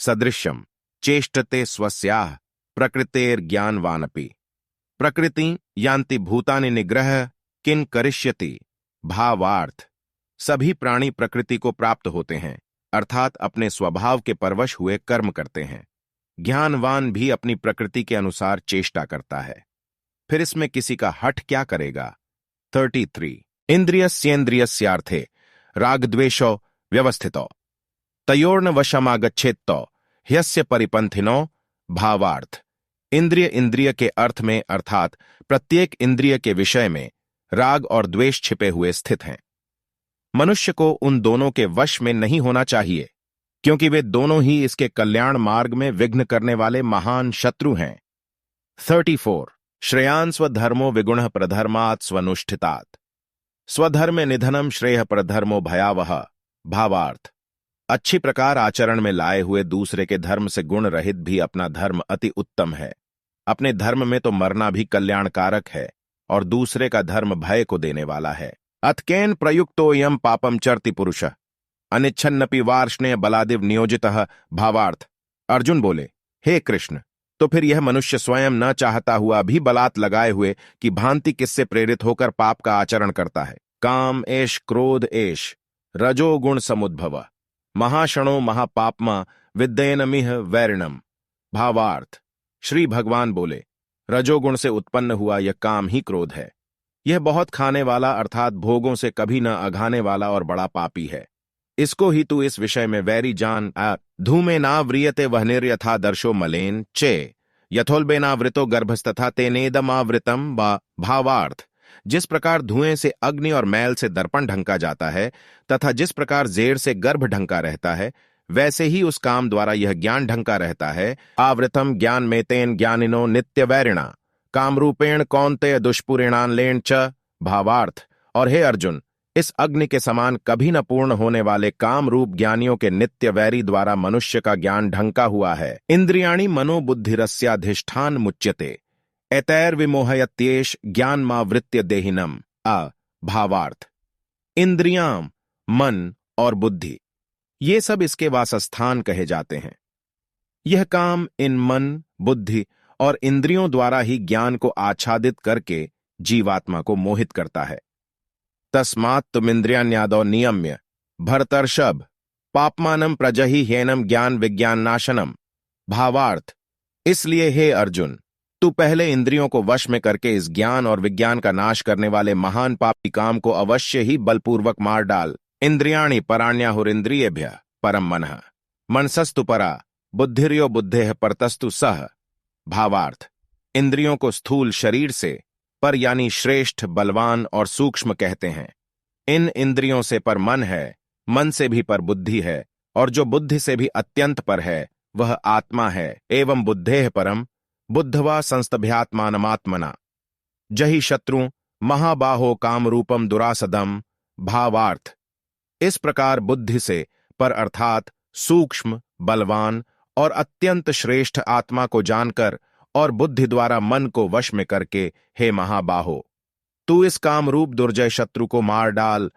सदृश्यम चेष्टते स्वस्याः प्रकृतेर्ज्ञानवानपि। प्रकृति यान्ति भूतानि निग्रह किन करिष्यति। भावार्थ, सभी प्राणी प्रकृति को प्राप्त होते हैं, अर्थात अपने स्वभाव के परवश हुए कर्म करते हैं। ज्ञानवान भी अपनी प्रकृति के अनुसार चेष्टा करता है, फिर इसमें किसी का हठ क्या करेगा। 33 इंद्रियस्येन्द्रियस्यार्थे रागद्वेषो व्यवस्थितो तयोर्न वशमागच्छेत्तो ह्यस्य परिपंथिनो। भावार्थ, इंद्रिय इंद्रिय के अर्थ में अर्थात प्रत्येक इंद्रिय के विषय में राग और द्वेष छिपे हुए स्थित हैं। मनुष्य को उन दोनों के वश में नहीं होना चाहिए, क्योंकि वे दोनों ही इसके कल्याण मार्ग में विघ्न करने वाले महान शत्रु हैं। 34 श्रेयान् स्वधर्मो विगुणः प्रधर्मात् स्वनुष्ठितात् स्वधर्म निधनम श्रेयः प्रधर्मो भयावह। भावार्थ, अच्छी प्रकार आचरण में लाए हुए दूसरे के धर्म से गुण रहित भी अपना धर्म अति उत्तम है। अपने धर्म में तो मरना भी कल्याणकारक है और दूसरे का धर्म भय को देने वाला है। अतकेन प्रयुक्तो यम पापम चरति पुरुषः अनिच्छन्नपि वार्ष्णेय बलादिव नियोजितः। भावार्थ, अर्जुन बोले, हे कृष्ण, तो फिर यह मनुष्य स्वयं न चाहता हुआ भी बलात् लगाए हुए कि भांति किससे प्रेरित होकर पाप का आचरण करता है। काम एष क्रोध एष रजोगुण समुद्भव महाशणो महापापमा विद्येनमिह वैरिणम। भावार्थ, श्री भगवान बोले, रजोगुण से उत्पन्न हुआ यह काम ही क्रोध है। यह बहुत खाने वाला अर्थात भोगों से कभी न अघाने वाला और बड़ा पापी है। इसको ही तू इस विषय में वैरी जान। धूमे नाव्रियते वह्निर्यथा दर्शो मलेन चे यथोल्बेनावृतो गर्भस्तथा तेनेदमावृतम। भावार्थ, जिस प्रकार धुएं से अग्नि और मैल से दर्पण ढंका जाता है तथा जिस प्रकार जेड़ से गर्भ ढंका रहता है, वैसे ही उस काम द्वारा यह ज्ञान ढंका रहता है। आवृतम ज्ञान में तेन ज्ञानिनो नित्य वैरिणा कामरूपेण कौन्तेय दुष्पुरेणान लेन च। भावार्थ, और हे अर्जुन, इस अग्नि के समान कभी न पूर्ण होने वाले काम रूप ज्ञानियों के नित्य वैरी द्वारा मनुष्य का ज्ञान ढंका हुआ है। इंद्रियाणि मनोबुद्धिरस्याधिष्ठान मुच्यते एतैर्विमोहयत्येष ज्ञानमावृत्य देहिनम। भावार्थ, इंद्रियां, मन और बुद्धि, ये सब इसके वासस्थान कहे जाते हैं। यह काम इन मन, बुद्धि और इंद्रियों द्वारा ही ज्ञान को आच्छादित करके जीवात्मा को मोहित करता है। तस्मात् तुमिन्द्रियाण्यादौ नियम्य भरतर्षभ पापमानम प्रजहि ह्येनम ज्ञान विज्ञान नाशनम। भावार्थ, इसलिए हे अर्जुन, तू पहले इंद्रियों को वश में करके इस ज्ञान और विज्ञान का नाश करने वाले महान पापी काम को अवश्य ही बलपूर्वक मार डाल। इंद्रियाणि पराण्याहुरिन्द्रियेभ्यः परम मनः मनसस्तु परा बुद्धिर्यो बुद्धेः परतस्तु सः। भावार्थ, इंद्रियों को स्थूल शरीर से पर यानी श्रेष्ठ, बलवान और सूक्ष्म कहते हैं। इन इंद्रियों से पर मन है, मन से भी पर बुद्धि है, और जो बुद्धि से भी अत्यंत पर है वह आत्मा है। एवं बुद्धेः परम बुद्धवा संस्तभ्यात्मानमात्मना जहि शत्रु महाबाहो कामरूपम दुरासदम। भावार्थ, इस प्रकार बुद्धि से पर अर्थात सूक्ष्म, बलवान और अत्यंत श्रेष्ठ आत्मा को जानकर और बुद्धि द्वारा मन को वश में करके, हे महाबाहो, तू इस कामरूप दुर्जय शत्रु को मार डाल